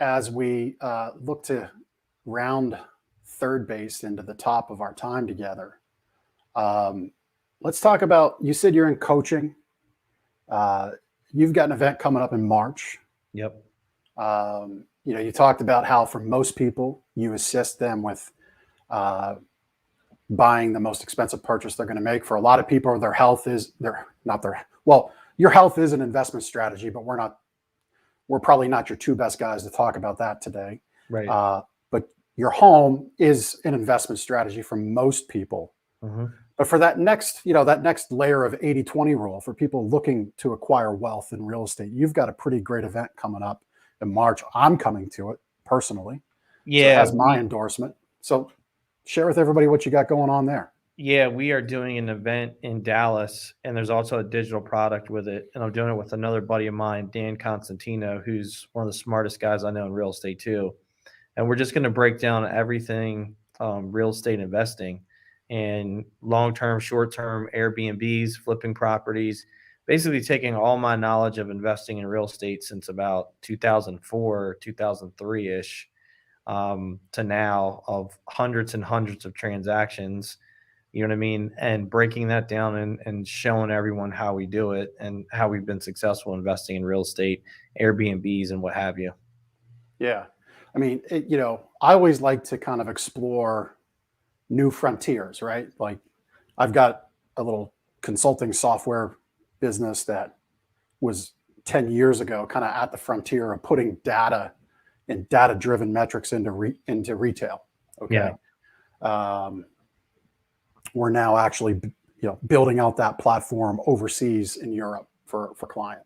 As we look to round third base into the top of our time together, let's talk about, you said you're in coaching. You've got an event coming up in March. Yep. You talked about how for most people, you assist them with buying the most expensive purchase they're going to make. For a lot of people, your health is an investment strategy, but we're probably not your two best guys to talk about that today. Right. But your home is an investment strategy for most people. Mm-hmm. But for that next, that next layer of 80-20 rule for people looking to acquire wealth in real estate, you've got a pretty great event coming up in March. I'm coming to it personally. So it Yeah, has my endorsement. So share with everybody what you got going on there. yeah, we are doing an event in Dallas, and there's also a digital product with it. And I'm doing it with another buddy of mine, Dan Constantino, who's one of the smartest guys I know in real estate too. And we're just going to break down everything real estate investing and long-term, short-term Airbnbs, flipping properties, basically taking all my knowledge of investing in real estate since about 2004, 2003-ish to now of hundreds and hundreds of transactions, you know what I mean? And breaking that down and showing everyone how we do it and how we've been successful investing in real estate, Airbnbs and what have you. Yeah. I mean, I always like to kind of explore new frontiers, right? Like I've got a little consulting software business that was 10 years ago kind of at the frontier of putting data and data-driven metrics into retail. Okay. Yeah. We're now actually, building out that platform overseas in Europe for client,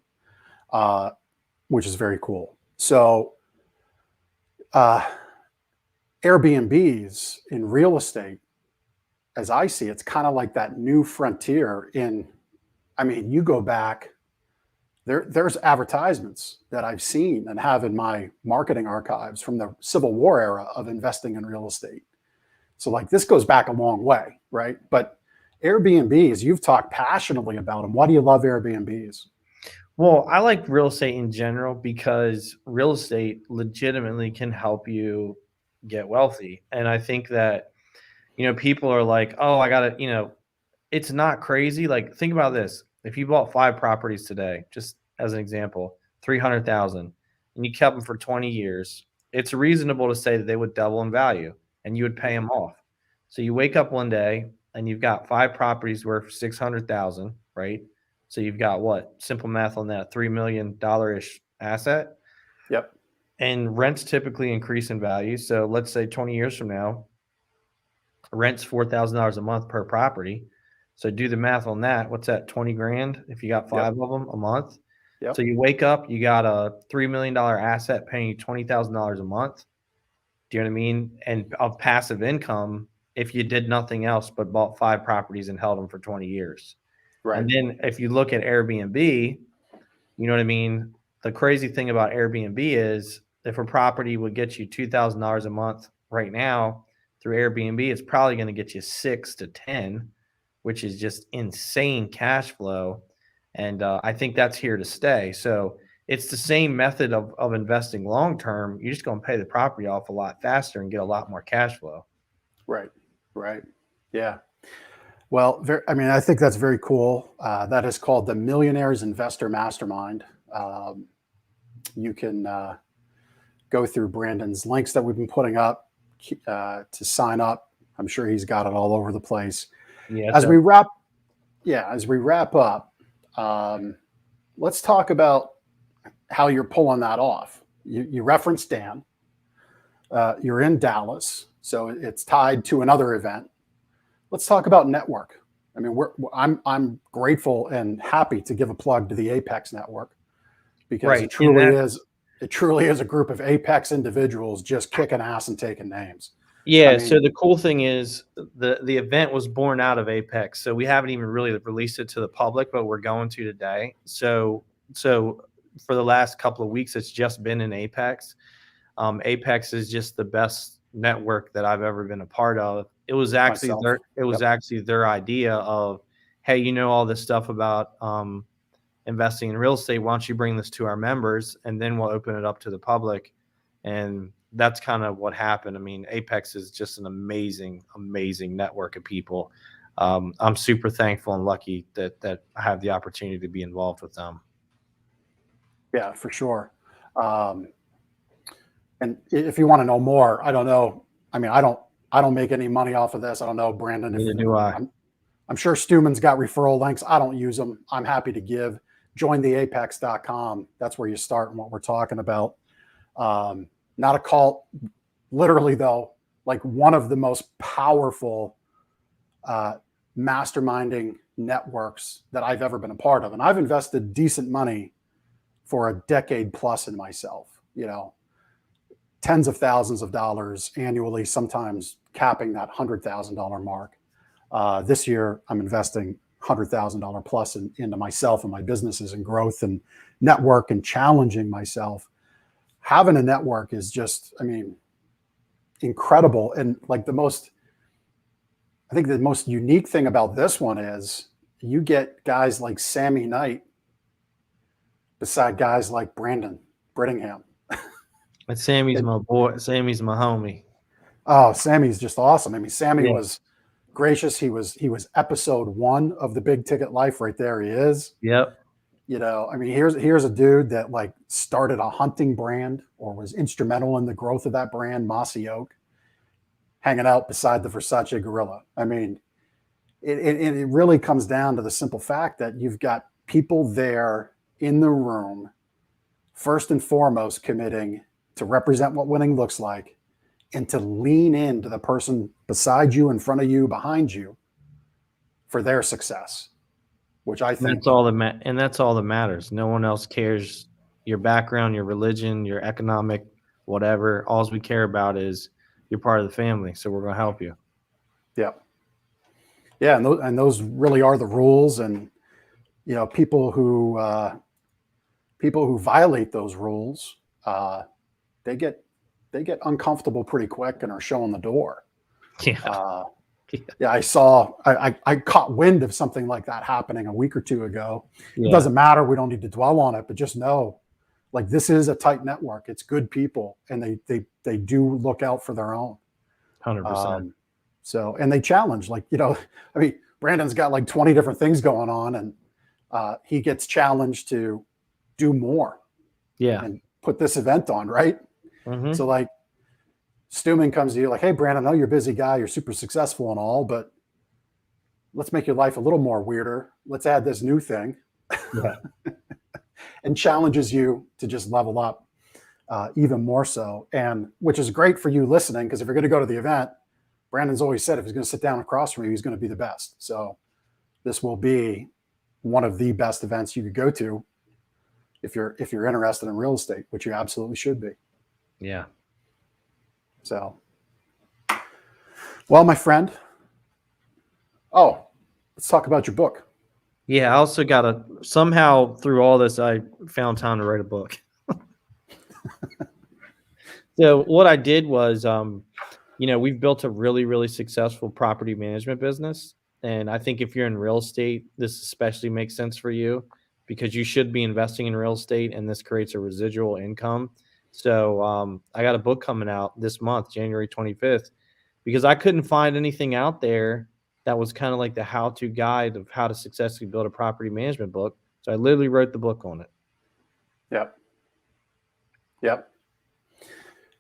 which is very cool. So Airbnbs in real estate, as I see, it's kind of like that new frontier you go back, there's advertisements that I've seen and have in my marketing archives from the Civil War era of investing in real estate. So like this goes back a long way, right? But Airbnbs, you've talked passionately about them. Why do you love Airbnbs? Well, I like real estate in general because real estate legitimately can help you get wealthy. And I think that, people are like, oh, I got to, it's not crazy. Like, think about this. If you bought 5 properties today, just as an example, 300,000, and you kept them for 20 years, it's reasonable to say that they would double in value and you would pay them off. So you wake up one day and you've got 5 properties worth 600,000, right? So you've got what? Simple math on that, $3 million ish asset. Yep. And rents typically increase in value. So let's say 20 years from now, rent's $4,000 a month per property. So do the math on that. What's that? 20 grand if you got 5 of them a month. Yep. So you wake up, you got a $3 million asset paying you $20,000 a month. Do you know what I mean? And of passive income, if you did nothing else but bought 5 properties and held them for 20 years. Right. And then if you look at Airbnb, you know what I mean? The crazy thing about Airbnb is if a property would get you $2,000 a month right now through Airbnb, it's probably going to get you 6 to 10, which is just insane cash flow. And I think that's here to stay. So it's the same method of investing long term. You're just going to pay the property off a lot faster and get a lot more cash flow. Right. Right. Yeah. Well, I think that's very cool. That is called the Millionaires Investor Mastermind. You can go through Brandon's links that we've been putting up to sign up. I'm sure he's got it all over the place. Yeah. As we wrap up, let's talk about how you're pulling that off. You referenced Dan. You're in Dallas, so it's tied to another event. Let's talk about network. I mean, I'm grateful and happy to give a plug to the Apex Network because it truly is a group of Apex individuals just kicking ass and taking names. Yeah. So the cool thing is the event was born out of Apex. So we haven't even really released it to the public, but we're going to today. So for the last couple of weeks, it's just been in Apex. Apex is just the best network that I've ever been a part of. It was actually their idea of, hey, all this stuff about investing in real estate. Why don't you bring this to our members and then we'll open it up to the public? And that's kind of what happened. I mean, Apex is just an amazing, amazing network of people. I'm super thankful and lucky that I have the opportunity to be involved with them. Yeah, for sure. And if you want to know more, I don't know. I mean, I don't make any money off of this. I don't know, Brandon. Neither do I. I'm sure Stuman's got referral links. I don't use them. I'm happy to give. Jointheapex.com. That's where you start and what we're talking about. Not a cult. Literally, though, like one of the most powerful masterminding networks that I've ever been a part of. And I've invested decent money for a decade plus in myself, tens of thousands of dollars annually, sometimes capping that $100,000 mark. This year, I'm investing $100,000 plus into myself and my businesses and growth and network and challenging myself. Having a network is just, incredible. And like I think the most unique thing about this one is you get guys like Sammy Knight beside guys like Brandon Brittingham. And Sammy's my boy. Sammy's my homie. Oh, Sammy's just awesome. Sammy was gracious. He was episode 1 of the Big Ticket Life right there. He is. Yep. Here's a dude that like started a hunting brand or was instrumental in the growth of that brand, Mossy Oak, hanging out beside the Versace gorilla. It really comes down to the simple fact that you've got people there in the room, first and foremost, committing to represent what winning looks like and to lean into the person beside you, in front of you, behind you for their success, which I think that's all that matters. No one else cares your background, your religion, your economic, whatever. All we care about is you're part of the family. So we're going to help you. Yeah. Yeah. And those really are the rules. And, people who violate those rules, they get uncomfortable pretty quick and are showing the door. Yeah. I caught wind of something like that happening a week or two ago. Yeah. It doesn't matter. We don't need to dwell on it, but just know, like, this is a tight network. It's good people, and they do look out for their own. 100%. And they challenge, Brandon's got like 20 different things going on, and he gets challenged to do more. Yeah. And put this event on, right? Mm-hmm. So like Stewman comes to you like, hey, Brandon, I know you're a busy guy. You're super successful and all, but let's make your life a little more weirder. Let's add this new thing. Yeah. And challenges you to just level up even more so. And which is great for you listening, because if you're going to go to the event, Brandon's always said if he's going to sit down across from you, he's going to be the best. So this will be one of the best events you could go to if you're interested in real estate, which you absolutely should be. Yeah. So, well, my friend. Oh, let's talk about your book. Yeah, I also somehow through all this, I found time to write a book. So what I did was, we've built a really, really successful property management business. And I think if you're in real estate, this especially makes sense for you, because you should be investing in real estate, and this creates a residual income. So I got a book coming out this month, January 25th, because I couldn't find anything out there that was kind of like the how-to guide of how to successfully build a property management book. So I literally wrote the book on it. Yep.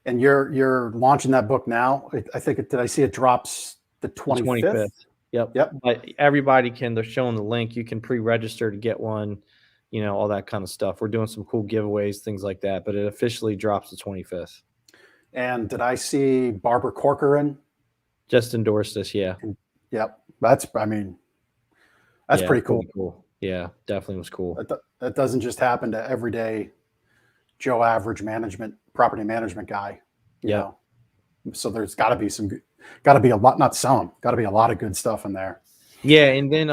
And you're launching that book now. I think did I see it drops the 25th? Yep. But everybody they're showing the link. You can pre-register to get one, all that kind of stuff. We're doing some cool giveaways, things like that, but it officially drops the 25th. And did I see Barbara Corcoran just endorsed this? Yeah. Yep. That's pretty cool. Pretty cool. Yeah, definitely was cool. That doesn't just happen to everyday Joe average property management guy. Yeah. So there's got to be a lot of good stuff in there. Yeah. And then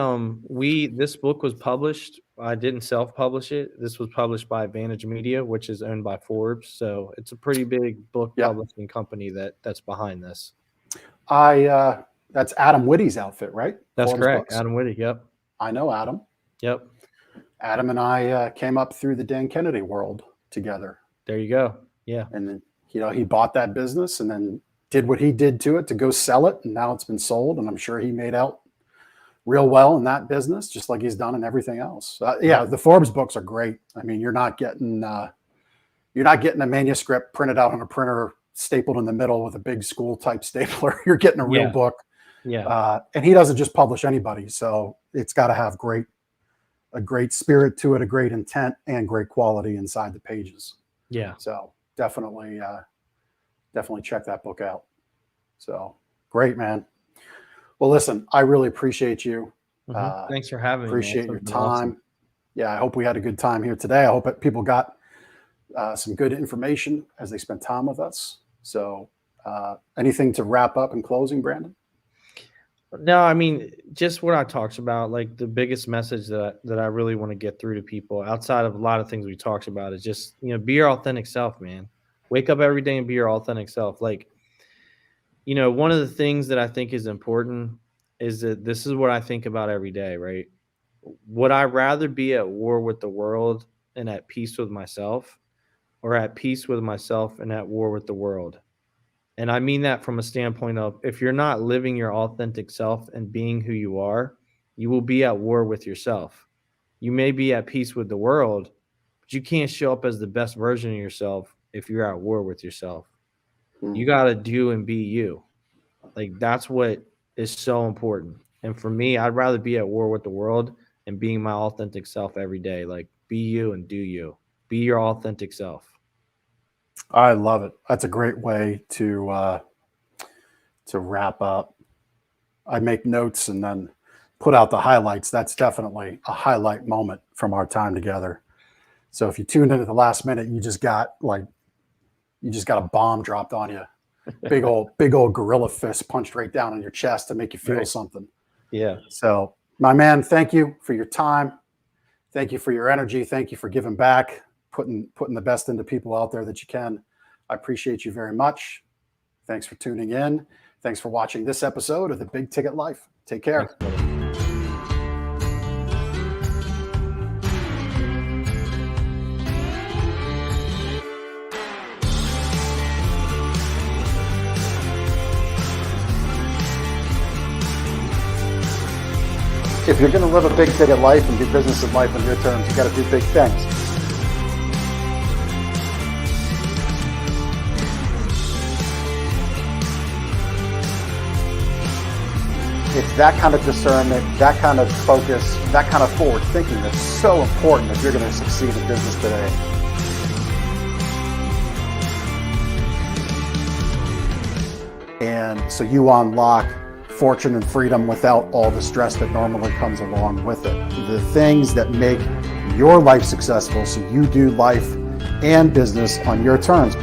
this book was published. I didn't self-publish it. This was published by Advantage Media, which is owned by Forbes. So it's a pretty big book publishing company that's behind this. That's Adam Whitty's outfit, right? That's Forbes correct. Books. Adam Whitty. Yep. I know Adam. Yep. Adam and I came up through the Dan Kennedy world together. There you go. Yeah. And then, he bought that business and then did what he did to it to go sell it. And now it's been sold. And I'm sure he made out real well in that business, just like he's done in everything else. The Forbes books are great. You're not getting a manuscript printed out on a printer, stapled in the middle with a big school type stapler. You're getting a real book. Yeah. And he doesn't just publish anybody. So it's got to have a great spirit to it, a great intent, and great quality inside the pages. Yeah. So definitely check that book out. So great, man. Well, listen, I really appreciate you. Thanks for having me. Appreciate Man. your It's been time. awesome. Yeah, I hope we had a good time here today. I hope that people got some good information as they spent time with us. So anything to wrap up in closing, Brandon? No, I mean, just what I talked about, like the biggest message that I really want to get through to people outside of a lot of things we talked about is just, be your authentic self, man. Wake up every day and be your authentic self. Like, one of the things that I think is important is that this is what I think about every day, right? Would I rather be at war with the world and at peace with myself, or at peace with myself and at war with the world? And I mean that from a standpoint of, if you're not living your authentic self and being who you are, you will be at war with yourself. You may be at peace with the world, but you can't show up as the best version of yourself if you're at war with yourself. You got to do and be you. Like, that's what is so important. And for me, I'd rather be at war with the world and being my authentic self every day. Like, be you and do you. Be your authentic self. I love it. That's a great way to wrap up. I make notes and then put out the highlights. That's definitely a highlight moment from our time together. So if you tuned in at the last minute, you just got a bomb dropped on you. Big old gorilla fist punched right down on your chest to make you feel something. Yeah. So, my man, thank you for your time. Thank you for your energy. Thank you for giving back, putting the best into people out there that you can. I appreciate you very much. Thanks for tuning in. Thanks for watching this episode of The Big Ticket Life. Take care. Thanks, buddy. If you're going to live a big ticket life and do business in life on your terms, you got to do big things. It's that kind of discernment, that kind of focus, that kind of forward thinking that's so important if you're going to succeed in business today. And so you unlock fortune and freedom without all the stress that normally comes along with it. The things that make your life successful so you do life and business on your terms.